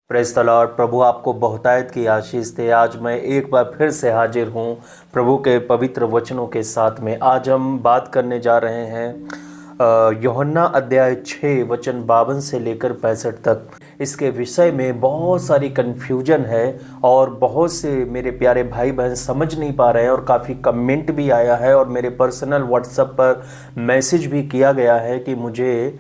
Praise the Lord. प्रभु आपको बहुतायत की आशीष दे। आज मैं एक बार फिर से हाजिर हूँ प्रभु के पवित्र वचनों के साथ में। आज हम बात करने जा रहे हैं यूहन्ना अध्याय 6 वचन 52 से लेकर 65 तक। इसके विषय में बहुत सारी कन्फ्यूजन है और बहुत से मेरे प्यारे भाई बहन समझ नहीं पा रहे हैं और काफ़ी कमेंट भी आया है और मेरे पर्सनल व्हाट्सएप पर मैसेज भी किया गया है कि मुझे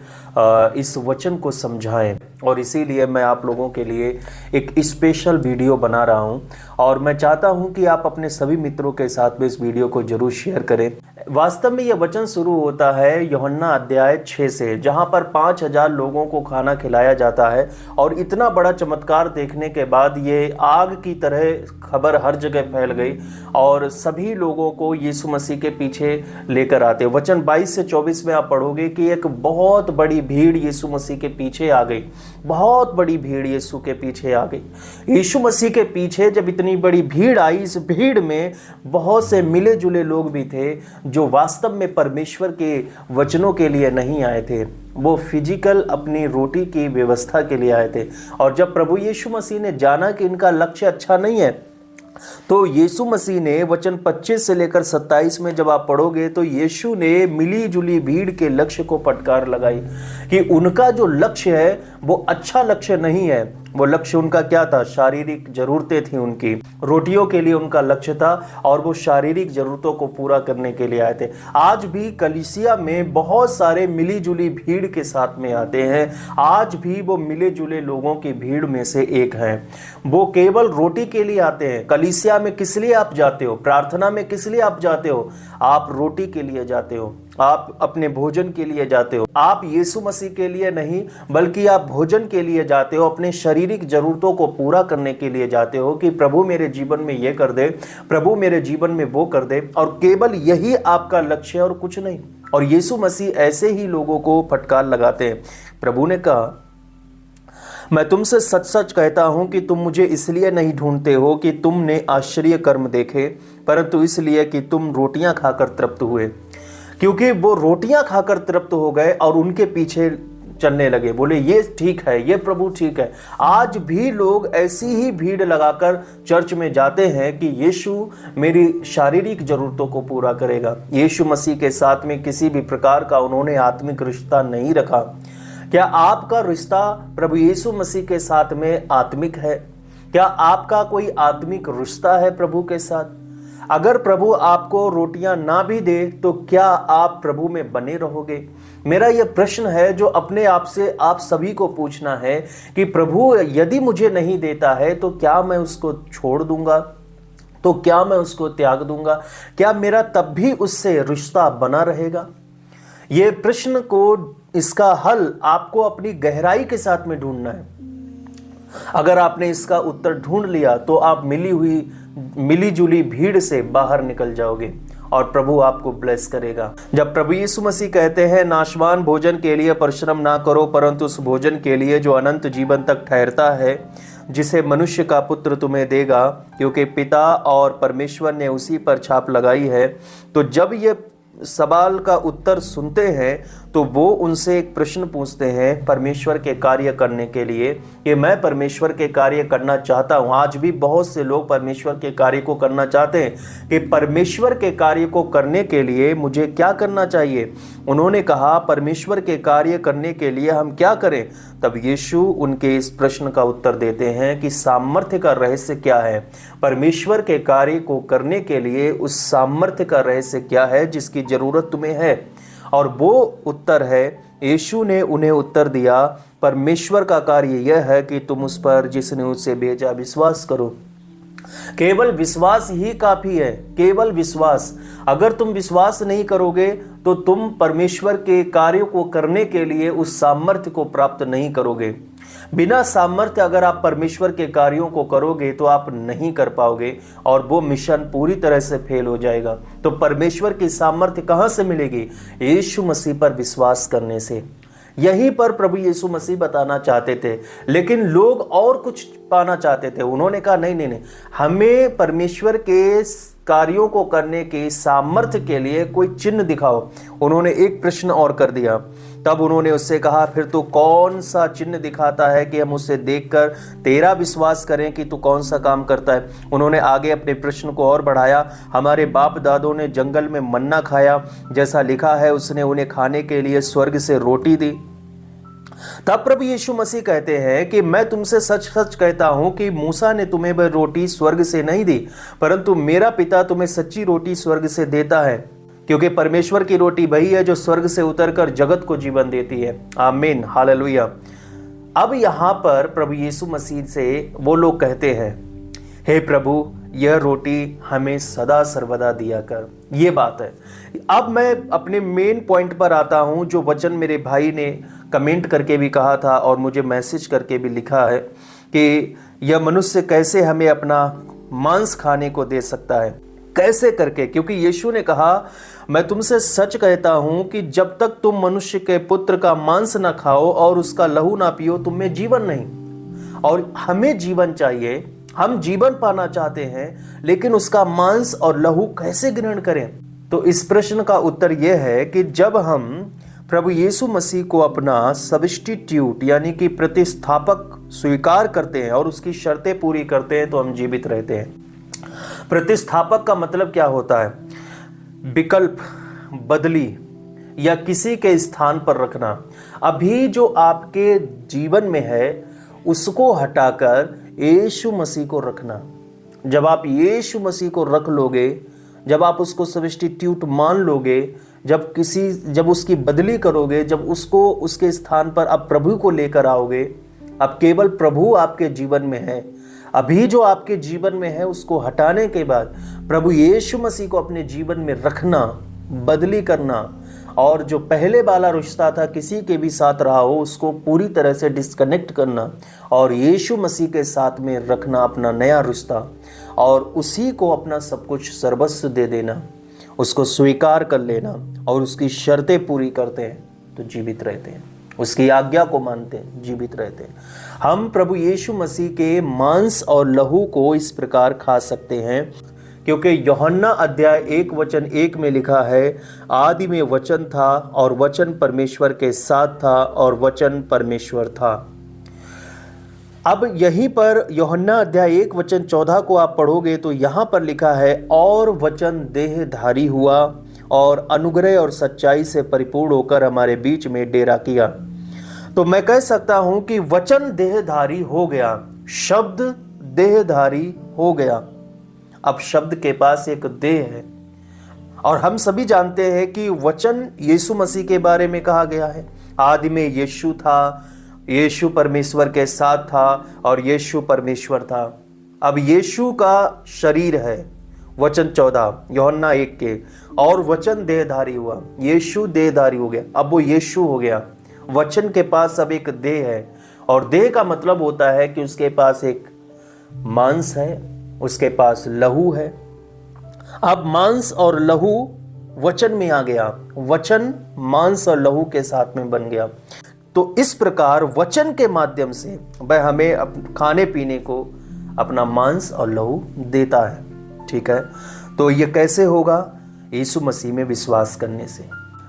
इस वचन को समझाएं, और इसीलिए मैं आप लोगों के लिए एक स्पेशल वीडियो बना रहा हूं और मैं चाहता हूं कि आप अपने सभी मित्रों के साथ में इस वीडियो को जरूर शेयर करें। वास्तव में यह वचन शुरू होता है यूहन्ना अध्याय 6 से, जहां पर 5000 लोगों को खाना खिलाया जाता है और इतना बड़ा चमत्कार देखने के बाद ये आग की तरह खबर हर जगह फैल गई और सभी लोगों को यीशु मसीह के पीछे लेकर आते। वचन 22 से 24 में आप पढ़ोगे कि एक बहुत बड़ी भीड़ यीशु मसीह के पीछे आ गई। बहुत बड़ी भीड़ यीशु के पीछे आ गई। यीशु मसीह के पीछे जब इतनी बड़ी भीड़ आई, इस भीड़ में बहुत से मिले जुले लोग भी थे जो वास्तव में परमेश्वर के वचनों के लिए नहीं आए थे। वो फिजिकल अपनी रोटी की व्यवस्था के लिए आए थे। और जब प्रभु यीशु मसीह ने जाना कि इनका लक्ष्य अच्छा नहीं है, तो यीशु मसीह ने वचन 25 से लेकर 27 में जब आप पढ़ोगे तो यीशु ने मिली जुली भीड़ के लक्ष्य को फटकार लगाई कि उनका जो लक्ष्य है वो अच्छा लक्ष्य नहीं है। वो लक्ष्य उनका क्या था? शारीरिक जरूरतें थी उनकी, रोटियों के लिए उनका लक्ष्य था और वो शारीरिक जरूरतों को पूरा करने के लिए आए थे। आज भी कलीसिया में बहुत सारे मिली जुली भीड़ के साथ में आते हैं। आज भी वो मिले जुले लोगों की भीड़ में से एक हैं। वो केवल रोटी के लिए आते हैं। कलीसिया में किस लिए आप जाते हो? प्रार्थना में किस लिए आप जाते हो? आप रोटी के लिए जाते हो, आप अपने भोजन के लिए जाते हो। आप यीशु मसीह के लिए नहीं बल्कि आप भोजन के लिए जाते हो, अपने शारीरिक जरूरतों को पूरा करने के लिए जाते हो कि प्रभु मेरे जीवन में ये कर दे, प्रभु मेरे जीवन में वो कर दे, और केवल यही आपका लक्ष्य है और कुछ नहीं। और यीशु मसीह ऐसे ही लोगों को फटकार लगाते हैं। प्रभु ने कहा, मैं तुमसे सच सच कहता हूं कि तुम मुझे इसलिए नहीं ढूंढते हो कि तुमने आश्चर्य कर्म देखे, परंतु इसलिए कि तुम रोटियां खाकर तृप्त हुए। क्योंकि वो रोटियां खाकर तृप्त हो गए और उनके पीछे चलने लगे, बोले ये ठीक है, ये प्रभु ठीक है। आज भी लोग ऐसी ही भीड़ लगाकर चर्च में जाते हैं कि यीशु मेरी शारीरिक जरूरतों को पूरा करेगा। यीशु मसीह के साथ में किसी भी प्रकार का उन्होंने आत्मिक रिश्ता नहीं रखा। क्या आपका रिश्ता प्रभु यीशु मसीह के साथ में आत्मिक है? क्या आपका कोई आत्मिक रिश्ता है प्रभु के साथ? अगर प्रभु आपको रोटियां ना भी दे तो क्या आप प्रभु में बने रहोगे? मेरा यह प्रश्न है जो अपने आप से आप सभी को पूछना है कि प्रभु यदि मुझे नहीं देता है तो क्या मैं उसको छोड़ दूंगा? तो क्या मैं उसको त्याग दूंगा? क्या मेरा तब भी उससे रिश्ता बना रहेगा? ये प्रश्न को, इसका हल आपको अपनी गहराई के साथ में ढूंढना है। अगर आपने इसका उत्तर ढूंढ लिया तो आप मिली जुली भीड़ से बाहर निकल जाओगे और प्रभु आपको ब्लेस करेगा। जब प्रभु यीशु मसीह कहते हैं, नाशवान भोजन के लिए परिश्रम ना करो, परंतु उस भोजन के लिए जो अनंत जीवन तक ठहरता है, जिसे मनुष्य का पुत्र तुम्हें देगा, क्योंकि पिता और परमेश्वर ने उसी पर छाप लगाई है। तो जब ये सवाल का उत्तर सुनते हैं तो वो उनसे एक प्रश्न पूछते हैं परमेश्वर के कार्य करने के लिए कि मैं परमेश्वर के कार्य करना चाहता हूं। आज भी बहुत से लोग परमेश्वर के कार्य को करना चाहते हैं कि परमेश्वर के कार्य को करने के लिए मुझे क्या करना चाहिए। उन्होंने कहा, परमेश्वर के कार्य करने के लिए हम क्या करें? तब यीशु उनके इस प्रश्न का उत्तर देते हैं कि सामर्थ्य का रहस्य क्या है। परमेश्वर के कार्य को करने के लिए उस सामर्थ्य का रहस्य क्या है जिसकी जरूरत तुम्हें है? और वो उत्तर है, यीशु ने उन्हें उत्तर दिया, परमेश्वर का कार्य यह है कि तुम उस पर जिसने उसे भेजा विश्वास करो। केवल विश्वास ही काफी है, केवल विश्वास। अगर तुम विश्वास नहीं करोगे तो तुम परमेश्वर के कार्यों को करने के लिए उस सामर्थ्य को प्राप्त नहीं करोगे। बिना सामर्थ्य अगर आप परमेश्वर के कार्यों को करोगे तो आप नहीं कर पाओगे और वो मिशन पूरी तरह से फेल हो जाएगा। तो परमेश्वर की सामर्थ्य कहां से मिलेगी? यीशु मसीह पर विश्वास करने से। यहीं पर प्रभु यीशु मसीह बताना चाहते थे, लेकिन लोग और कुछ पाना चाहते थे। उन्होंने कहा नहीं नहीं नहीं, हमें परमेश्वर के कार्यों को करने की सामर्थ्य के लिए कोई चिन्ह दिखाओ। उन्होंने एक प्रश्न और कर दिया। तब उन्होंने उससे कहा, फिर तू कौन सा चिन्ह दिखाता है कि हम उसे देखकर तेरा विश्वास करें कि तू कौन सा काम करता है। उन्होंने आगे अपने प्रश्न को और बढ़ाया, हमारे बाप दादों ने जंगल में मन्ना खाया, जैसा लिखा है उसने उन्हें खाने के लिए स्वर्ग से रोटी दी। तब प्रभु यीशु मसीह कहते हैं कि मैं तुमसे सच सच कहता हूं कि मूसा ने तुम्हें वह रोटी स्वर्ग से नहीं दी, परंतु मेरा पिता तुम्हें सच्ची रोटी स्वर्ग से देता है, क्योंकि परमेश्वर की रोटी वही है जो स्वर्ग से उतरकर जगत को जीवन देती है। आमीन, हालेलुया। अब यहां पर प्रभु यीशु मसीह से वो लोग कहते हैं, हे प्रभु, यह रोटी हमें सदा सर्वदा दिया कर। ये बात है। अब मैं अपने मेन पॉइंट पर आता हूं, जो वचन मेरे भाई ने कमेंट करके भी कहा था और मुझे मैसेज करके भी लिखा है कि यह मनुष्य कैसे हमें अपना मांस खाने को दे सकता है, कैसे करके। क्योंकि यीशु ने कहा, मैं तुमसे सच कहता हूं कि जब तक तुम मनुष्य के पुत्र का मांस ना खाओ और उसका लहू ना पियो, तुम में जीवन नहीं। और हमें जीवन चाहिए, हम जीवन पाना चाहते हैं, लेकिन उसका मांस और लहू कैसे ग्रहण करें? तो इस प्रश्न का उत्तर यह है कि जब हम प्रभु यीशु मसीह को अपना सब्स्टिट्यूट यानी कि प्रतिस्थापक स्वीकार करते हैं और उसकी शर्तें पूरी करते हैं, तो हम जीवित रहते हैं। प्रतिस्थापक का मतलब क्या होता है? विकल्प, बदली या किसी के स्थान पर रखना। अभी जो आपके जीवन में है उसको हटाकर यीशु मसीह को रखना। जब आप यीशु मसीह को रख लोगे, जब आप उसको सब्स्टिट्यूट मान लोगे, जब उसकी बदली करोगे, जब उसको उसके स्थान पर आप प्रभु को लेकर आओगे, अब केवल प्रभु आपके जीवन में है। अभी जो आपके जीवन में है उसको हटाने के बाद प्रभु यीशु मसीह को अपने जीवन में रखना, बदली करना, और जो पहले वाला रिश्ता था किसी के भी साथ रहा हो उसको पूरी तरह से डिस्कनेक्ट करना और यीशु मसीह के साथ में रखना अपना नया रिश्ता, और उसी को अपना सब कुछ सर्वस्व दे देना, उसको स्वीकार कर लेना और उसकी शर्तें पूरी करते हैं तो जीवित रहते हैं, उसकी आज्ञा को मानते हैं, जीवित रहते हैं। हम प्रभु यीशु मसीह के मांस और लहू को इस प्रकार खा सकते हैं, क्योंकि यूहन्ना अध्याय 1:1 में लिखा है, आदि में वचन था और वचन परमेश्वर के साथ था और वचन परमेश्वर था। अब यहीं पर यूहन्ना अध्याय 1:14 को आप पढ़ोगे तो यहाँ पर लिखा है, और वचन देहधारी हुआ और अनुग्रह और सच्चाई से परिपूर्ण होकर हमारे बीच में डेरा किया। तो मैं कह सकता हूं कि वचन देहधारी हो गया, शब्द देहधारी हो गया। अब शब्द के पास एक देह है, और हम सभी जानते हैं कि वचन यीशु मसीह के बारे में कहा गया है। आदि में यीशु था, यीशु परमेश्वर के साथ था और यीशु परमेश्वर था। अब यीशु का शरीर है, वचन 14 यूहन्ना 1 के, और वचन देहधारी हुआ, यीशु देहधारी हो गया। अब वो यीशु हो गया। वचन के पास अब एक देह है, और देह का मतलब होता है कि उसके पास एक मांस है, उसके पास लहू है। अब मांस और लहू वचन में आ गया, वचन मांस और लहू के साथ में बन गया। तो इस प्रकार वचन के माध्यम से वह हमें खाने पीने को अपना मांस और लहू देता है। ठीक है, तो यह कैसे होगा? यीशु मसीह में विश्वास करने से।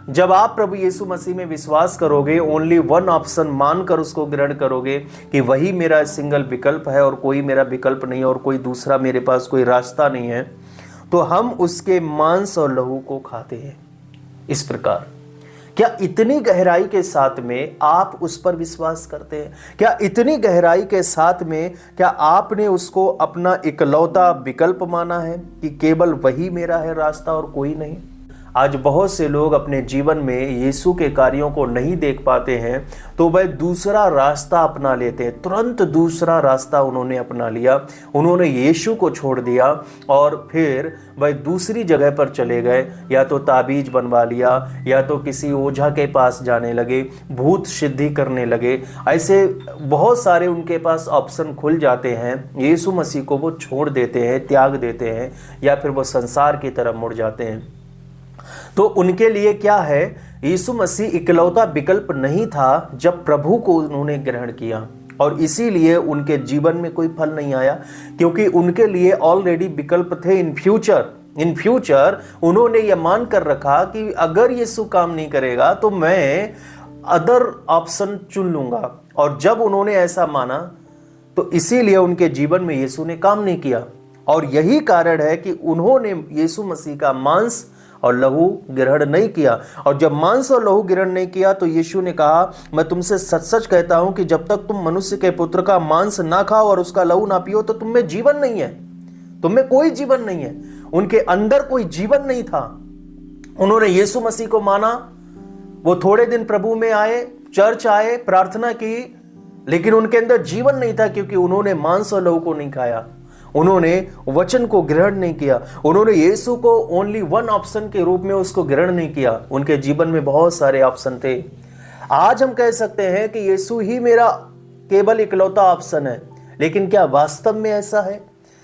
जब आप प्रभु यीशु मसीह में विश्वास करोगे, ओनली वन ऑप्शन मानकर उसको ग्रहण करोगे कि वही मेरा सिंगल विकल्प है और कोई मेरा विकल्प नहीं और कोई दूसरा मेरे पास कोई रास्ता नहीं है, तो हम उसके मांस और लहू को खाते हैं। इस प्रकार क्या इतनी गहराई के साथ में आप उस पर विश्वास करते हैं? क्या इतनी गहराई के साथ में क्या आपने उसको अपना इकलौता विकल्प माना है कि केवल वही मेरा है रास्ता और कोई नहीं? आज बहुत से लोग अपने जीवन में यीशु के कार्यों को नहीं देख पाते हैं, तो वह दूसरा रास्ता अपना लेते हैं। तुरंत दूसरा रास्ता उन्होंने अपना लिया, उन्होंने यीशु को छोड़ दिया और फिर वह दूसरी जगह पर चले गए। या तो ताबीज बनवा लिया, या तो किसी ओझा के पास जाने लगे, भूत सिद्धि करने लगे। ऐसे बहुत सारे उनके पास ऑप्शन खुल जाते हैं। यीशु मसीह को वो छोड़ देते हैं, त्याग देते हैं, या फिर वो संसार की तरफ मुड़ जाते हैं। तो उनके लिए क्या है? यीशु मसीह इकलौता विकल्प नहीं था जब प्रभु को उन्होंने ग्रहण किया, और इसीलिए उनके जीवन में कोई फल नहीं आया, क्योंकि उनके लिए ऑलरेडी विकल्प थे इन फ्यूचर इन फ्यूचर उन्होंने यह मान कर रखा कि अगर यीशु काम नहीं करेगा तो मैं अदर ऑप्शन चुन लूंगा। और जब उन्होंने ऐसा माना तो इसीलिए उनके जीवन में यीशु ने काम नहीं किया। और यही कारण है कि उन्होंने यीशु मसीह का मांस और लहू ग्रहण नहीं किया। और जब मांस और लहू ग्रहण नहीं किया तो यीशु ने कहा, मैं तुमसे सच सच कहता हूं कि जब तक तुम मनुष्य के पुत्र का मांस ना खाओ और उसका लहू ना पियो तो तुम में जीवन नहीं है, तुम में कोई जीवन नहीं है। उनके अंदर कोई जीवन नहीं था। उन्होंने यीशु मसीह को माना, वो थोड़े दिन प्रभु में आए, चर्च आए, प्रार्थना की, लेकिन उनके अंदर जीवन नहीं था क्योंकि उन्होंने मांस और लहू को नहीं खाया, उन्होंने वचन को ग्रहण नहीं किया, उन्होंने यीशु को ओनली वन ऑप्शन के रूप में उसको ग्रहण नहीं किया। उनके जीवन में बहुत सारे ऑप्शन थे। आज हम कह सकते हैं कि यीशु ही मेरा केवल इकलौता ऑप्शन है, लेकिन क्या वास्तव में ऐसा है?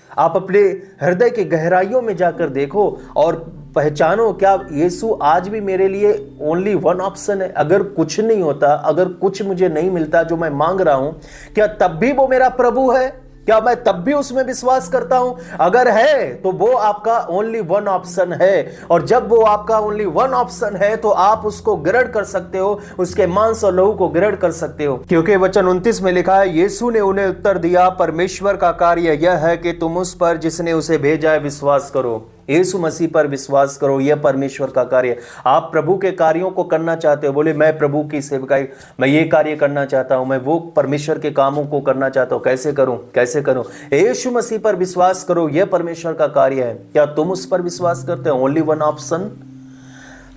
आप अपने हृदय की गहराइयों में जाकर देखो और पहचानो, क्या यीशु आज भी मेरे लिए ओनली वन ऑप्शन है? अगर कुछ नहीं होता, अगर कुछ मुझे नहीं मिलता जो मैं मांग रहा हूं, क्या तब भी वो मेरा प्रभु है? क्या मैं तब भी उसमें विश्वास करता हूं? अगर है तो वो आपका ओनली वन ऑप्शन है। और जब वो आपका ओनली वन ऑप्शन है तो आप उसको ग्रहण कर सकते हो, उसके मांस और लहू को ग्रहण कर सकते हो। क्योंकि वचन 29 में लिखा है, यीशु ने उन्हें उत्तर दिया, परमेश्वर का कार्य यह है कि तुम उस पर जिसने उसे भेजा है विश्वास करो। यीशु मसीह पर विश्वास करो, यह परमेश्वर का कार्य। आप प्रभु के कार्यों को करना चाहते हो, बोले मैं प्रभु की सेवकाई, मैं ये कार्य करना चाहता हूं, मैं वो परमेश्वर के कामों को करना चाहता हूं, कैसे करूं, कैसे करूं? यीशु मसीह पर विश्वास करो, यह परमेश्वर का कार्य है। क्या तुम उस पर विश्वास करते हो? Only one option.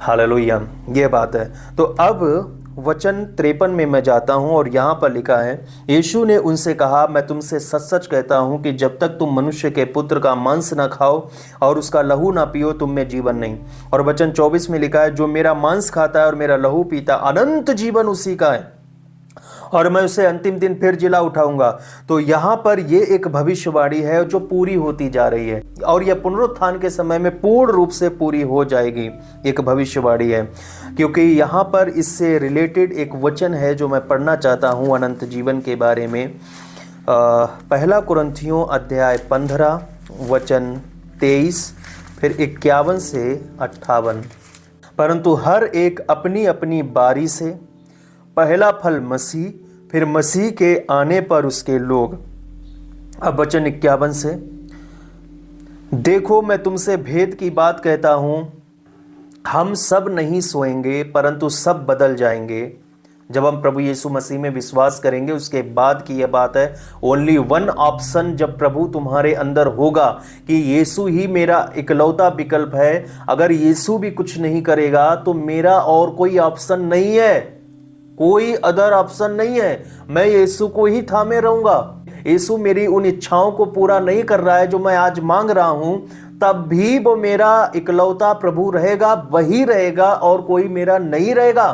हालेलुया, ये बात है। तो अब वचन 53 में मैं जाता हूं और यहां पर लिखा है, यीशु ने उनसे कहा, मैं तुमसे सच सच कहता हूं कि जब तक तुम मनुष्य के पुत्र का मांस ना खाओ और उसका लहू ना पियो तुम में जीवन नहीं। और वचन 24 में लिखा है, जो मेरा मांस खाता है और मेरा लहू पीता, अनंत जीवन उसी का है और मैं उसे अंतिम दिन फिर जिला उठाऊंगा। तो यहां पर यह एक भविष्यवाणी है जो पूरी होती जा रही है और यह पुनरुत्थान के समय में पूर्ण रूप से पूरी हो जाएगी। एक भविष्यवाणी है, क्योंकि यहां पर इससे रिलेटेड एक वचन है जो मैं पढ़ना चाहता हूं अनंत जीवन के बारे में। पहला कुरिन्थियों अध्याय 15 वचन 23 फिर 51 से 58। परंतु हर एक अपनी अपनी बारी से, पहला फल मसीह, फिर मसीह के आने पर उसके लोग। अब वचन 51 से, देखो मैं तुमसे भेद की बात कहता हूं, हम सब नहीं सोएंगे परंतु सब बदल जाएंगे। जब हम प्रभु यीशु मसीह में विश्वास करेंगे उसके बाद की यह बात है, ओनली वन ऑप्शन जब प्रभु तुम्हारे अंदर होगा कि यीशु ही मेरा इकलौता विकल्प है, अगर यीशु भी कुछ नहीं करेगा तो मेरा और कोई ऑप्शन नहीं है, कोई अदर ऑप्शन नहीं है। मैं यीशु को ही थामे रहूंगा। यीशु मेरी उन इच्छाओं को पूरा नहीं कर रहा है जो मैं आज मांग रहा हूं, तब भी वो मेरा इकलौता प्रभु रहेगा, वही रहेगा और कोई मेरा नहीं रहेगा।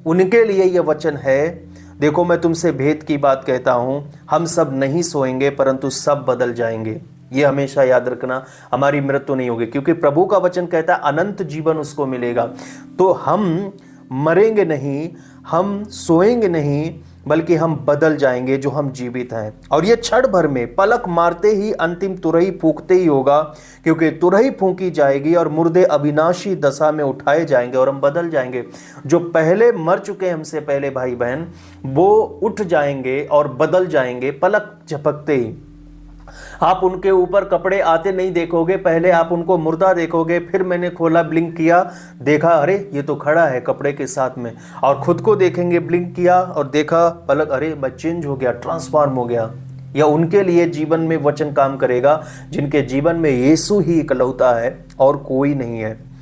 उनके लिए यह वचन है, देखो मैं तुमसे भेद की बात कहता हूं, हम सब नहीं सोएंगे परंतु सब बदल जाएंगे। ये हमेशा याद रखना, हमारी मृत्यु नहीं होगी, क्योंकि प्रभु का वचन कहता है अनंत जीवन उसको मिलेगा। तो हम मरेंगे नहीं, हम सोएंगे नहीं, बल्कि हम बदल जाएंगे जो हम जीवित हैं। और ये क्षण भर में, पलक मारते ही अंतिम तुरही फूंकते ही होगा, क्योंकि तुरही फूंकी जाएगी और मुर्दे अविनाशी दशा में उठाए जाएंगे और हम बदल जाएंगे। जो पहले मर चुके हमसे पहले भाई बहन, वो उठ जाएंगे और बदल जाएंगे पलक झपकते ही। आप उनके ऊपर कपड़े आते नहीं देखोगे, पहले आप उनको मुर्दा देखोगे, फिर मैंने खोला, ब्लिंक किया, देखा अरे ये तो खड़ा है कपड़े के साथ में, और खुद को देखेंगे, ब्लिंक किया और देखा पलक, अरे मैं चेंज हो गया, ट्रांसफॉर्म हो गया। या उनके लिए जीवन में वचन काम करेगा जिनके जीवन में यीशु ही इकलौता है और कोई नहीं है।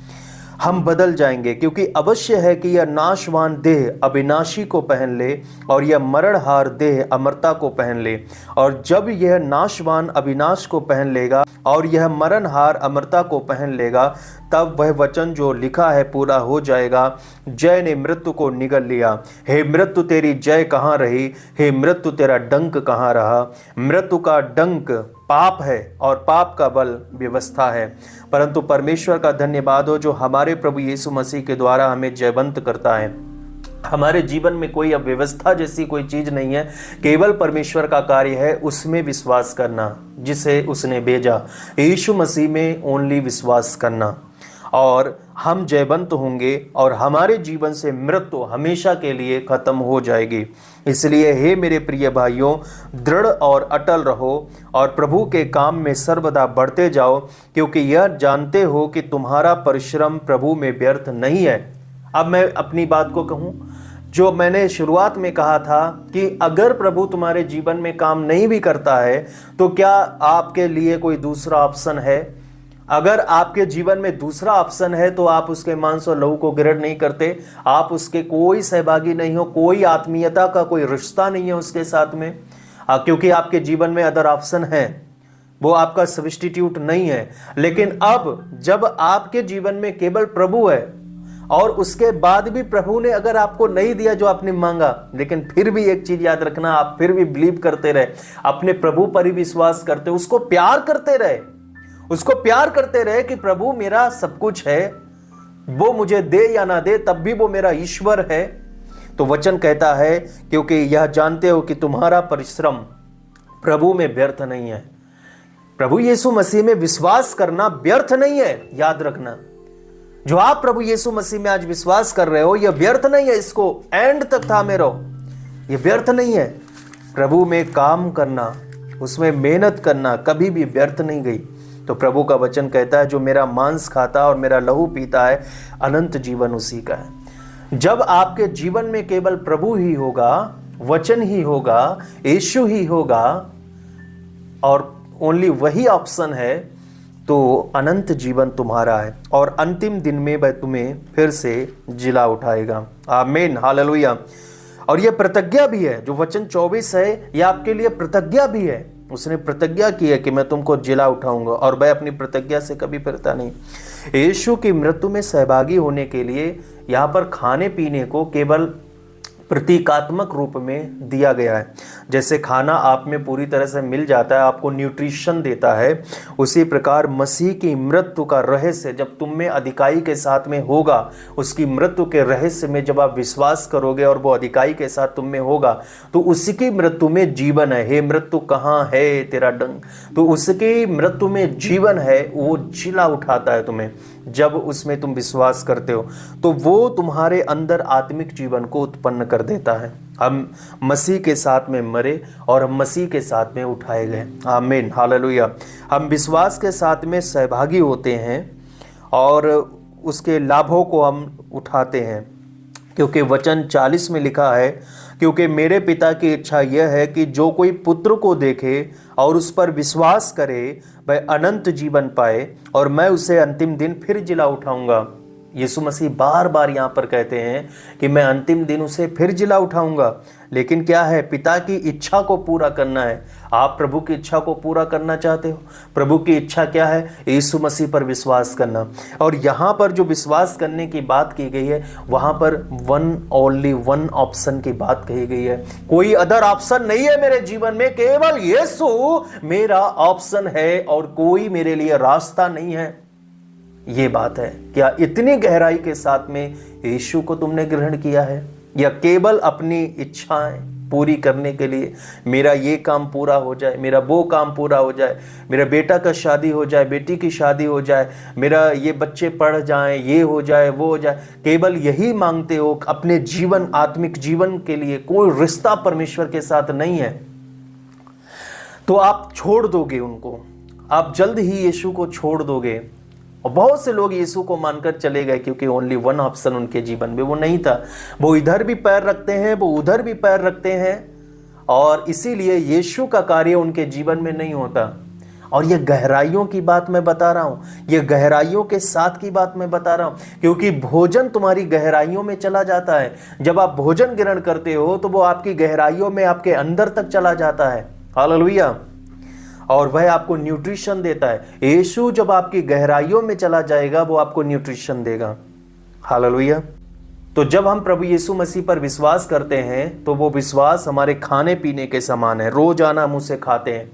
हम बदल जाएंगे, क्योंकि अवश्य है कि यह नाशवान देह अविनाशी को पहन ले और यह मरणहार देह अमरता को पहन ले। और जब यह नाशवान अविनाश को पहन लेगा और यह मरणहार अमरता को पहन लेगा, तब वह वचन जो लिखा है पूरा हो जाएगा, जय ने मृत्यु को निगल लिया। हे मृत्यु तेरी जय कहाँ रही? हे मृत्यु तेरा डंक कहाँ रहा? मृत्यु का डंक पाप है और पाप का बल व्यवस्था है, परंतु परमेश्वर का धन्यवाद हो जो हमारे प्रभु यीशु मसीह के द्वारा हमें जयवंत करता है। हमारे जीवन में कोई अव्यवस्था जैसी कोई चीज नहीं है, केवल परमेश्वर का कार्य है उसमें विश्वास करना, जिसे उसने भेजा यीशु मसीह में ओनली विश्वास करना, और हम जयवंत होंगे और हमारे जीवन से मृत्यु हमेशा के लिए खत्म हो जाएगी। इसलिए हे मेरे प्रिय भाइयों, दृढ़ और अटल रहो और प्रभु के काम में सर्वदा बढ़ते जाओ, क्योंकि यह जानते हो कि तुम्हारा परिश्रम प्रभु में व्यर्थ नहीं है। अब मैं अपनी बात को कहूं, जो मैंने शुरुआत में कहा था कि अगर प्रभु तुम्हारे जीवन में काम नहीं भी करता है तो क्या आपके लिए कोई दूसरा ऑप्शन है? अगर आपके जीवन में दूसरा ऑप्शन है तो आप उसके मांस और लहू को ग्रहण नहीं करते, आप उसके कोई सहभागी नहीं हो, कोई आत्मीयता का कोई रिश्ता नहीं है उसके साथ में, क्योंकि आपके जीवन में अदर ऑप्शन है, वो आपका सब्स्टिट्यूट नहीं है। लेकिन अब जब आपके जीवन में केवल प्रभु है और उसके बाद भी प्रभु ने अगर आपको नहीं दिया जो आपने मांगा, लेकिन फिर भी एक चीज याद रखना, आप फिर भी बिलीव करते रहे, अपने प्रभु पर ही विश्वास करते, उसको प्यार करते रहे, उसको प्यार करते रहे कि प्रभु मेरा सब कुछ है, वो मुझे दे या ना दे तब भी वो मेरा ईश्वर है। तो वचन कहता है क्योंकि यह जानते हो कि तुम्हारा परिश्रम प्रभु में व्यर्थ नहीं है। प्रभु यीशु मसीह में विश्वास करना व्यर्थ नहीं है, याद रखना। जो आप प्रभु यीशु मसीह में आज विश्वास कर रहे हो यह व्यर्थ नहीं है, इसको एंड तक थामे रहो, यह व्यर्थ नहीं है। प्रभु में काम करना, उसमें मेहनत करना कभी भी व्यर्थ नहीं गई। तो प्रभु का वचन कहता है जो मेरा मांस खाता और मेरा लहू पीता है अनंत जीवन उसी का है। जब आपके जीवन में केवल प्रभु ही होगा, वचन ही होगा, यीशु ही होगा और ओनली वही ऑप्शन है, तो अनंत जीवन तुम्हारा है और अंतिम दिन में वह तुम्हें फिर से जिला उठाएगा। आमीन, हालेलुया। और यह प्रतिज्ञा भी है, जो वचन 24 है, यह आपके लिए प्रतिज्ञा भी है। उसने प्रतिज्ञा की है कि मैं तुमको जिला उठाऊंगा, और वह अपनी प्रतिज्ञा से कभी फिरता नहीं। यीशु की मृत्यु में सहभागी होने के लिए यहाँ पर खाने पीने को केवल प्रतीकात्मक रूप में दिया गया है। जैसे खाना आप में पूरी तरह से मिल जाता है, आपको न्यूट्रिशन देता है, उसी प्रकार मसीह की मृत्यु का रहस्य जब तुम में अधिकाई के साथ में होगा, उसकी मृत्यु के रहस्य में जब आप विश्वास करोगे और वो अधिकाई के साथ तुम में होगा, तो उसकी मृत्यु में जीवन है। हे मृत्यु कहाँ है तेरा डंक, तो उसकी मृत्यु में जीवन है, वो जिला उठाता है तुम्हें। जब उसमें तुम विश्वास करते हो तो वो तुम्हारे अंदर आत्मिक जीवन को उत्पन्न कर देता है। हम मसीह के साथ में मरे और हम मसीह के साथ में उठाए गए। आमीन, हालेलुया। हम विश्वास के साथ में सहभागी होते हैं और उसके लाभों को हम उठाते हैं, क्योंकि वचन 40 में लिखा है, क्योंकि मेरे पिता की इच्छा यह है कि जो कोई पुत्र को देखे और उस पर विश्वास करे वह अनंत जीवन पाए और मैं उसे अंतिम दिन फिर जिला उठाऊंगा। यीशु मसीह बार बार यहाँ पर कहते हैं कि मैं अंतिम दिन उसे फिर जिला उठाऊंगा। लेकिन क्या है, पिता की इच्छा को पूरा करना है। आप प्रभु की इच्छा को पूरा करना चाहते हो? प्रभु की इच्छा क्या है? यीशु मसीह पर विश्वास करना। और यहाँ पर जो विश्वास करने की बात की गई है, वहाँ पर ओनली वन ऑप्शन की बात कही गई है। कोई अदर ऑप्शन नहीं है मेरे जीवन में, केवल यीशु मेरा ऑप्शन है और कोई मेरे लिए रास्ता नहीं है। ये बात है। क्या इतनी गहराई के साथ में यीशु को तुमने ग्रहण किया है, या केवल अपनी इच्छाएं पूरी करने के लिए, मेरा ये काम पूरा हो जाए, मेरा वो काम पूरा हो जाए, मेरा बेटा का शादी हो जाए, बेटी की शादी हो जाए, मेरा ये बच्चे पढ़ जाएं, ये हो जाए, वो हो जाए, केवल यही मांगते हो अपने जीवन, आत्मिक जीवन के लिए कोई रिश्ता परमेश्वर के साथ नहीं है, तो आप छोड़ दोगे उनको, आप जल्द ही यीशु को छोड़ दोगे। और बहुत से लोग यीशु को मानकर चले गए क्योंकि ओनली वन ऑप्शन उनके जीवन में वो नहीं था। वो इधर भी पैर रखते हैं, वो उधर भी पैर रखते हैं, और इसीलिए यीशु का कार्य उनके जीवन में नहीं होता। और ये गहराइयों की बात मैं बता रहा हूँ, ये गहराइयों के साथ की बात मैं बता रहा हूँ, क्योंकि भोजन तुम्हारी गहराइयों में चला जाता है। जब आप भोजन ग्रहण करते हो तो वो आपकी गहराइयों में, आपके अंदर तक चला जाता है। हालेलुया। और वह आपको न्यूट्रिशन देता है। यीशु जब आपकी गहराइयों में चला जाएगा वो आपको न्यूट्रिशन देगा। हालेलुया। तो जब हम प्रभु यीशु मसीह पर विश्वास करते हैं तो वो विश्वास हमारे खाने पीने के समान है। रोजाना हम उसे खाते हैं,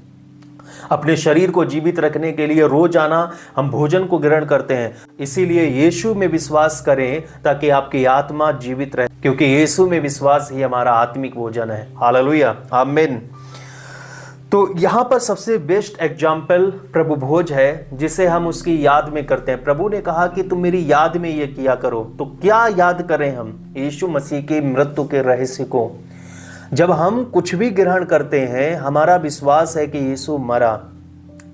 अपने शरीर को जीवित रखने के लिए रोजाना हम भोजन को ग्रहण करते हैं। इसीलिए यीशु में विश्वास करें ताकि आपकी आत्मा जीवित रहे। क्योंकि यीशु में विश्वास ही हमारा आत्मिक भोजन है। हालेलुया, आमीन। तो यहाँ पर सबसे बेस्ट एग्जाम्पल प्रभु भोज है, जिसे हम उसकी याद में करते हैं। प्रभु ने कहा कि तुम मेरी याद में ये किया करो। तो क्या याद करें हम? यीशु मसीह की मृत्यु के रहस्य को। जब हम कुछ भी ग्रहण करते हैं, हमारा विश्वास है कि यीशु मरा,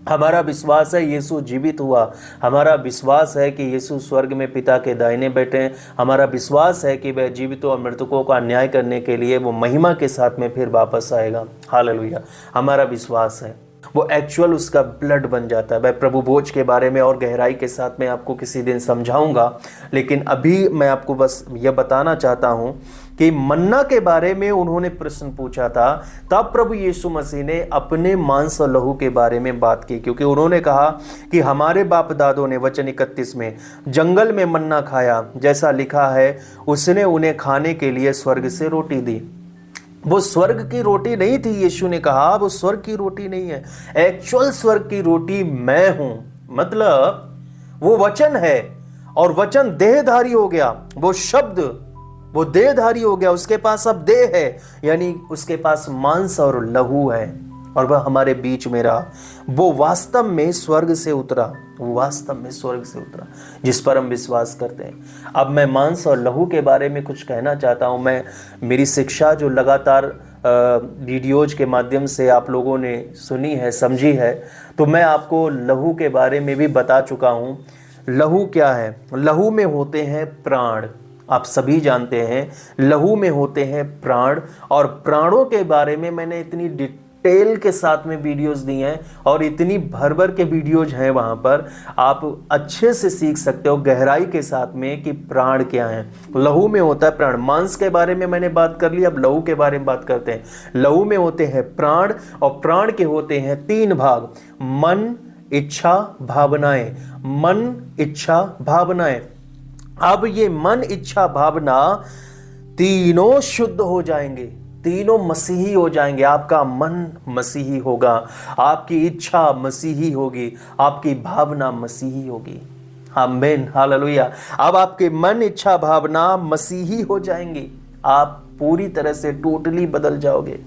हमारा विश्वास है यीशु जीवित हुआ, हमारा विश्वास है कि यीशु स्वर्ग में पिता के दाहिने बैठे हैं, हमारा विश्वास है कि वह जीवितों और मृतकों का न्याय करने के लिए वो महिमा के साथ में फिर वापस आएगा। हालेलुया, हमारा विश्वास है। वो एक्चुअल उसका ब्लड बन जाता है। मैं प्रभु भोज के बारे में और गहराई के साथ मैं आपको किसी दिन समझाऊंगा, लेकिन अभी मैं आपको बस यह बताना चाहता हूं कि मन्ना के बारे में उन्होंने प्रश्न पूछा था, तब प्रभु यीशु मसीह ने अपने मांस और लहू के बारे में बात की, क्योंकि उन्होंने कहा कि हमारे बाप दादों ने, वचन 31 में, जंगल में मन्ना खाया, जैसा लिखा है उसने उन्हें खाने के लिए स्वर्ग से रोटी दी। वो स्वर्ग की रोटी नहीं थी, यीशु ने कहा वो स्वर्ग की रोटी नहीं है। एक्चुअल स्वर्ग की रोटी मैं हूं। मतलब वो वचन है और वचन देहधारी हो गया। वो शब्द वो देहधारी हो गया, उसके पास अब देह है, यानी उसके पास मांस और लहू है और वह हमारे बीच में रहा। वो वास्तव में स्वर्ग से उतरा, वो वास्तव में स्वर्ग से उतरा, जिस पर हम विश्वास करते हैं। अब मैं मांस और लहू के बारे में कुछ कहना चाहता हूं। मेरी शिक्षा जो लगातार वीडियोज के माध्यम से आप लोगों ने सुनी है, समझी है, तो मैं आपको लहू के बारे में भी बता चुका हूं। लहू क्या है? लहू में होते हैं प्राण। आप सभी जानते हैं लहू में होते हैं प्राण, और प्राणों के बारे में मैंने इतनी डिटेल के साथ में वीडियोस दी हैं और इतनी भर भर के वीडियोज हैं, वहां पर आप अच्छे से सीख सकते हो गहराई के साथ में कि प्राण क्या है। लहू में होता है प्राण। मांस के बारे में मैंने बात कर ली, अब लहू के बारे में बात करते हैं। लहू में होते हैं प्राण, और प्राण के होते हैं 3 भाग: मन, इच्छा, भावनाएं। मन, इच्छा, भावनाएं। अब ये मन, इच्छा, भावना तीनों शुद्ध हो जाएंगे, तीनों मसीही हो जाएंगे। आपका मन मसीही होगा, आपकी इच्छा मसीही होगी, आपकी भावना मसीही होगी। आमीन, हालेलुया। अब आपके मन, इच्छा, भावना मसीही हो जाएंगी। आप पूरी तरह से टोटली बदल जाओगे।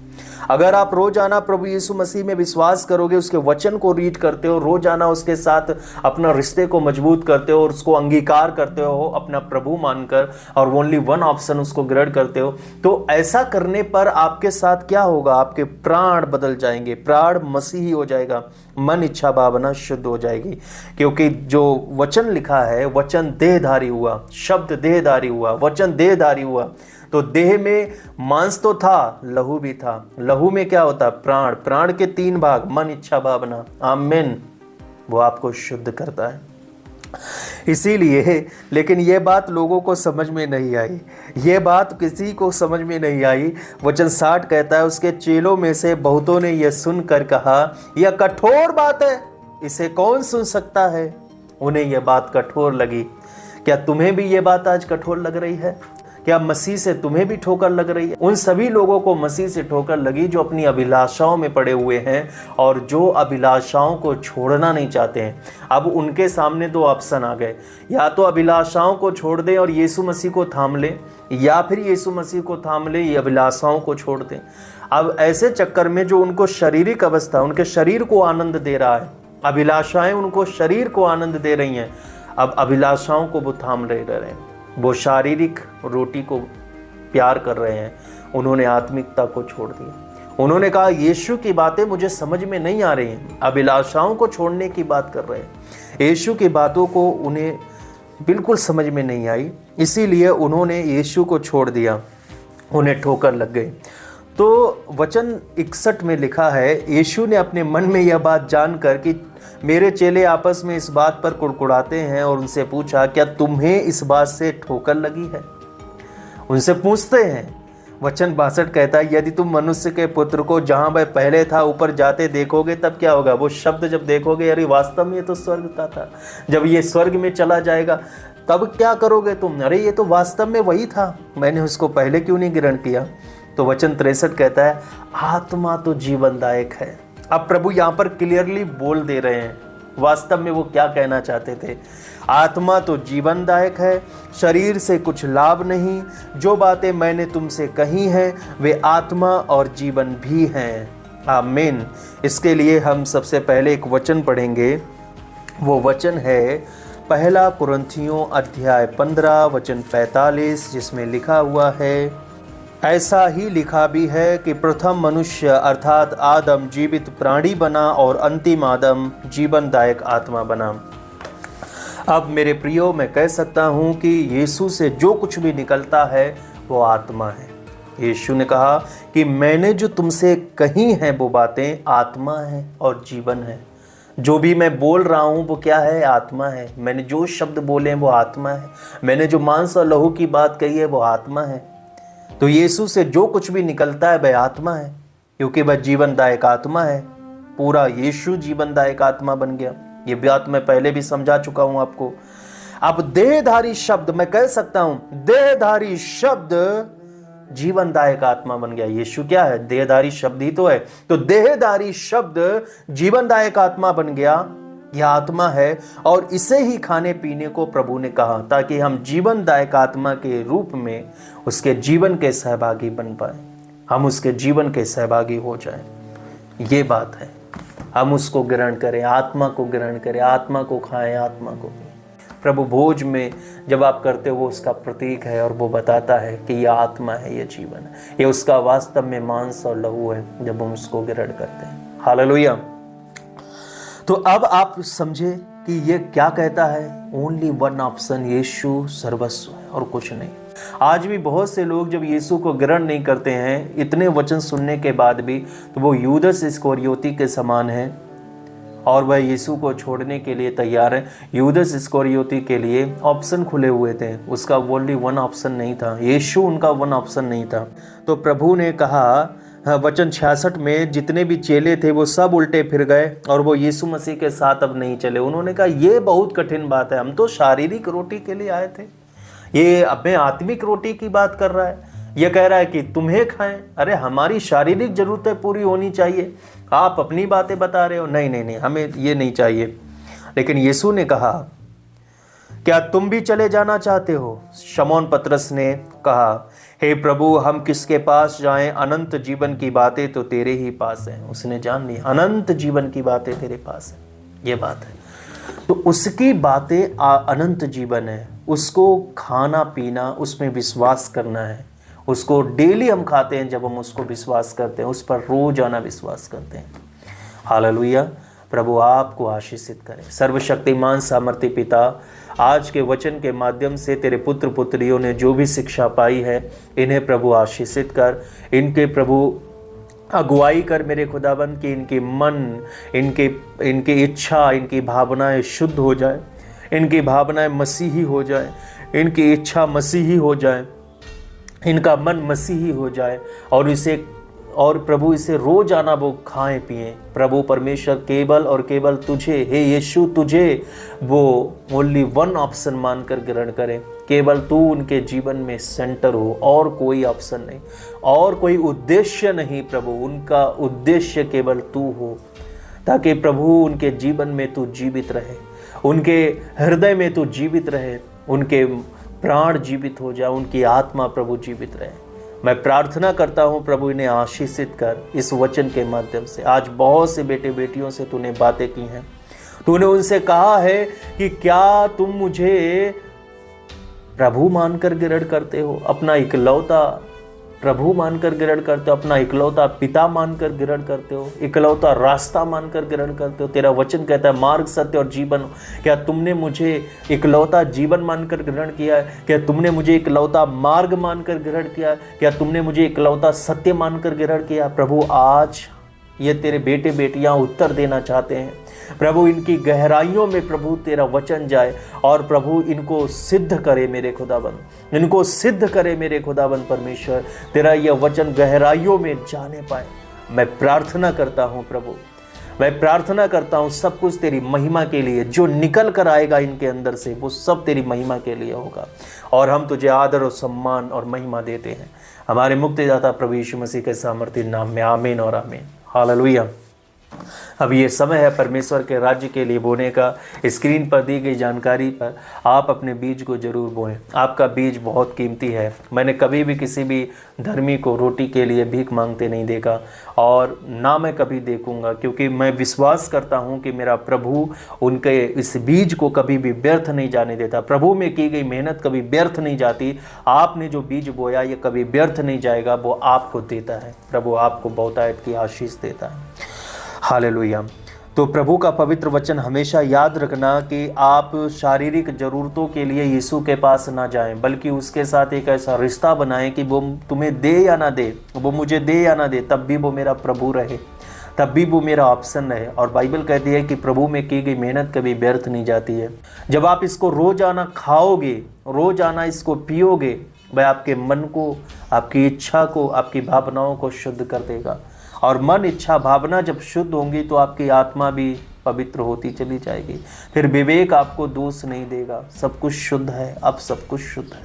अगर आप रोजाना प्रभु यीशु मसीह में विश्वास करोगे, उसके वचन को रीड करते हो, रोजाना उसके साथ अपना रिश्ते को मजबूत करते हो और उसको अंगीकार करते हो अपना प्रभु मानकर, और ओनली वन ऑप्शन उसको ग्रहण करते हो, तो ऐसा करने पर आपके साथ क्या होगा? आपके प्राण बदल जाएंगे, प्राण मसीही हो जाएगा, मन, इच्छा, भावना शुद्ध हो जाएगी। क्योंकि जो वचन लिखा है, वचन देहधारी हुआ, शब्द देहधारी हुआ, वचन देहधारी हुआ। तो देह में मांस तो था, लहू भी था। लहू में क्या होता? प्राण। प्राण के 3 भाग: मन, इच्छा, भावना। आमीन। वो आपको शुद्ध करता है। इसीलिए, लेकिन ये बात लोगों को समझ में नहीं आई, ये बात किसी को समझ में नहीं आई। वचन 60 कहता है, उसके चेलों में से बहुतों ने यह सुनकर कहा, यह कठोर बात है, इसे कौन सुन सकता है? उन्हें यह बात कठोर लगी। क्या तुम्हें भी यह बात आज कठोर लग रही है? क्या मसीह से तुम्हें भी ठोकर लग रही है? उन सभी लोगों को मसीह से ठोकर लगी जो अपनी अभिलाषाओं में पड़े हुए हैं और जो अभिलाषाओं को छोड़ना नहीं चाहते हैं। अब उनके सामने 2 ऑप्शन आ गए, या तो अभिलाषाओं को छोड़ दें और यीशु मसीह को थाम लें, या फिर यीशु मसीह को थाम लें, ये अभिलाषाओं को छोड़ दें। अब ऐसे चक्कर में जो उनको शारीरिक अवस्था, उनके शरीर को आनंद दे रहा है, अभिलाषाएं उनको शरीर को आनंद दे रही हैं, अब अभिलाषाओं को वो थाम रहे हैं। वो शारीरिक रोटी को प्यार कर रहे हैं, उन्होंने आत्मिकता को छोड़ दिया। उन्होंने कहा यीशु की बातें मुझे समझ में नहीं आ रही हैं, अभिलाषाओं को छोड़ने की बात कर रहे हैं। यीशु की बातों को उन्हें बिल्कुल समझ में नहीं आई, इसीलिए उन्होंने यीशु को छोड़ दिया, उन्हें ठोकर लग गई। तो वचन 61 में लिखा है, यीशु ने अपने मन में यह बात जानकर कि मेरे चेले आपस में इस बात पर कुड़कुड़ाते हैं, और उनसे पूछा, क्या तुम्हें इस बात से ठोकर लगी है? उनसे पूछते हैं। वचन 62 कहता है, यदि तुम मनुष्य के पुत्र को जहां वह पहले था ऊपर जाते देखोगे, तब क्या होगा? वो शब्द जब देखोगे, अरे वास्तव में ये तो स्वर्ग का था, जब ये स्वर्ग में चला जाएगा तब क्या करोगे तुम? अरे ये तो वास्तव में वही था, मैंने उसको पहले क्यों नहीं ग्रहण किया? तो वचन 63 कहता है, आत्मा तो जीवनदायक है। अब प्रभु यहाँ पर क्लियरली बोल दे रहे हैं, वास्तव में वो क्या कहना चाहते थे? आत्मा तो जीवनदायक है, शरीर से कुछ लाभ नहीं। जो बातें मैंने तुमसे कही हैं वे आत्मा और जीवन भी हैं। आमीन। इसके लिए हम सबसे पहले एक वचन पढ़ेंगे। वो वचन है पहला कुरिन्थियों अध्याय 15 वचन 45, जिसमें लिखा हुआ है, ऐसा ही लिखा भी है कि प्रथम मनुष्य अर्थात आदम जीवित प्राणी बना और अंतिम आदम जीवनदायक आत्मा बना। अब मेरे प्रियो, मैं कह सकता हूँ कि यीशु से जो कुछ भी निकलता है वो आत्मा है। यीशु ने कहा कि मैंने जो तुमसे कही हैं वो बातें आत्मा है और जीवन है। जो भी मैं बोल रहा हूँ वो क्या है? आत्मा है। मैंने जो शब्द बोले हैं वो आत्मा है। मैंने जो मांस और लहू की बात कही है वो आत्मा है। तो यीशु से जो कुछ भी निकलता है वह आत्मा है, क्योंकि वह जीवनदायक आत्मा है। पूरा यीशु जीवनदायक आत्मा बन गया। ये बात मैं पहले भी समझा चुका हूं आपको। अब देहधारी शब्द, मैं कह सकता हूं देहधारी शब्द जीवनदायक आत्मा बन गया। यीशु क्या है? देहधारी शब्द ही तो है। तो देहधारी शब्द जीवनदायक आत्मा बन गया। यह आत्मा है और इसे ही खाने पीने को प्रभु ने कहा, ताकि हम जीवनदायक आत्मा के रूप में उसके जीवन के सहभागी बन पाए, हम उसके जीवन के सहभागी हो जाएं। ये बात है, हम उसको ग्रहण करें, आत्मा को ग्रहण करें, आत्मा को खाएं, आत्मा को पिएं। प्रभु भोज में जब आप करते हो वो उसका प्रतीक है और वो बताता है कि यह आत्मा है, यह जीवन है, ये उसका वास्तव में मांस और लहू है जब हम उसको ग्रहण करते हैं। हालेलुया। तो अब आप समझे कि ये क्या कहता है? ओनली वन ऑप्शन, यीशु सर्वस्व है और कुछ नहीं। आज भी बहुत से लोग जब यीशु को ग्रहण नहीं करते हैं, इतने वचन सुनने के बाद भी, तो वो यूदस इस्करियोती के समान है और वह यीशु को छोड़ने के लिए तैयार है। यूदस इस्करियोती के लिए ऑप्शन खुले हुए थे, उसका ओनली वन ऑप्शन नहीं था, यीशु उनका वन ऑप्शन नहीं था। तो प्रभु ने कहा वचन 66 में, जितने भी चेले थे वो सब उल्टे फिर गए और वो यीशु मसीह के साथ अब नहीं चले। उन्होंने कहा ये बहुत कठिन बात है, हम तो शारीरिक रोटी के लिए आए थे, ये अपने आत्मिक रोटी की बात कर रहा है, ये कह रहा है कि तुम्हें खाएं। अरे हमारी शारीरिक जरूरतें पूरी होनी चाहिए, आप अपनी बातें बता रहे हो। नहीं नहीं नहीं, हमें ये नहीं चाहिए। लेकिन यीशु ने कहा, क्या तुम भी चले जाना चाहते हो? शमौन पतरस ने कहा, हे प्रभु, हम किसके पास जाएं? अनंत जीवन की बातें तो तेरे ही पास हैं। उसने जान लिया अनंत जीवन की बातें तेरे पास हैं, ये बात है। तो उसकी बातें अनंत जीवन है, उसको खाना पीना, उसमें विश्वास करना है। उसको डेली हम खाते हैं जब हम उसको विश्वास करते हैं, उस पर रोजाना विश्वास करते हैं। हालेलुया। प्रभु आपको आशीषित करे। सर्वशक्तिमान सामर्थ्य पिता, आज के वचन के माध्यम से तेरे पुत्र पुत्रियों ने जो भी शिक्षा पाई है, इन्हें प्रभु आशीषित कर, इनके प्रभु अगुवाई कर मेरे खुदाबंद की इनके मन, इनकी इच्छा, इनकी भावनाएं शुद्ध हो जाए, इनकी भावनाएं मसीही हो जाए, इनकी इच्छा मसीही हो जाए, इनका मन मसीही हो जाए और प्रभु इसे रोजाना वो खाएं पिएं। प्रभु परमेश्वर केवल और केवल तुझे, हे यीशु, तुझे वो ओनली वन ऑप्शन मानकर ग्रहण करें। केवल तू उनके जीवन में सेंटर हो और कोई ऑप्शन नहीं, और कोई उद्देश्य नहीं। प्रभु उनका उद्देश्य केवल तू हो, ताकि प्रभु उनके जीवन में तू जीवित रहे, उनके हृदय में तू जीवित रहे, उनके प्राण जीवित हो जाए, उनकी आत्मा प्रभु जीवित रहे। मैं प्रार्थना करता हूँ प्रभु इन्हें आशीषित कर इस वचन के माध्यम से। आज बहुत से बेटे बेटियों से तूने बातें की हैं, तूने उनसे कहा है कि क्या तुम मुझे प्रभु मानकर ग्रहण करते हो, अपना इकलौता प्रभु मानकर ग्रहण करते हो, अपना इकलौता पिता मानकर ग्रहण करते हो, इकलौता रास्ता मानकर ग्रहण करते हो। तेरा वचन कहता है मार्ग, सत्य और जीवन। क्या तुमने मुझे इकलौता जीवन मानकर ग्रहण किया है? क्या तुमने मुझे इकलौता मार्ग मानकर ग्रहण किया है? क्या तुमने मुझे इकलौता सत्य मानकर ग्रहण किया? प्रभु आज ये तेरे बेटे बेटियां उत्तर देना चाहते हैं। प्रभु इनकी गहराइयों में प्रभु तेरा वचन जाए और प्रभु इनको सिद्ध करे मेरे खुदाबंद, इनको सिद्ध करे मेरे खुदाबंद परमेश्वर। तेरा यह वचन गहराइयों में जाने पाए। मैं प्रार्थना करता हूँ प्रभु, मैं प्रार्थना करता हूँ सब कुछ तेरी महिमा के लिए, जो निकल कर आएगा इनके अंदर से वो सब तेरी महिमा के लिए होगा। और हम तुझे आदर और सम्मान और महिमा देते हैं हमारे मुक्तिदाता प्रभु यीशु मसीह के सामर्थ्य नाम में। आमीन और आमीन। हालेलुया। अब ये समय है परमेश्वर के राज्य के लिए बोने का। स्क्रीन पर दी गई जानकारी पर आप अपने बीज को जरूर बोएं। आपका बीज बहुत कीमती है। मैंने कभी भी किसी भी धर्मी को रोटी के लिए भीख मांगते नहीं देखा और ना मैं कभी देखूंगा, क्योंकि मैं विश्वास करता हूं कि मेरा प्रभु उनके इस बीज को कभी भी व्यर्थ नहीं जाने देता। प्रभु में की गई मेहनत कभी व्यर्थ नहीं जाती। आपने जो बीज बोया ये कभी व्यर्थ नहीं जाएगा, वो आपको देता है। प्रभु आपको बहुतायत की आशीष देता है। हालेलुया। तो प्रभु का पवित्र वचन हमेशा याद रखना कि आप शारीरिक ज़रूरतों के लिए यीशु के पास ना जाएं, बल्कि उसके साथ एक ऐसा रिश्ता बनाएं कि वो तुम्हें दे या ना दे, वो मुझे दे या ना दे, तब भी वो मेरा प्रभु रहे, तब भी वो मेरा ऑप्शन रहे। और बाइबल कहती है कि प्रभु में की गई मेहनत कभी व्यर्थ नहीं जाती है। जब आप इसको रोज़ाना खाओगे, रोज़ाना इसको पियोगे, वह आपके मन को, आपकी इच्छा को, आपकी भावनाओं को शुद्ध कर देगा। और मन, इच्छा, भावना जब शुद्ध होंगी तो आपकी आत्मा भी पवित्र होती चली जाएगी। फिर विवेक आपको दोष नहीं देगा। सब कुछ शुद्ध है, अब सब कुछ शुद्ध है।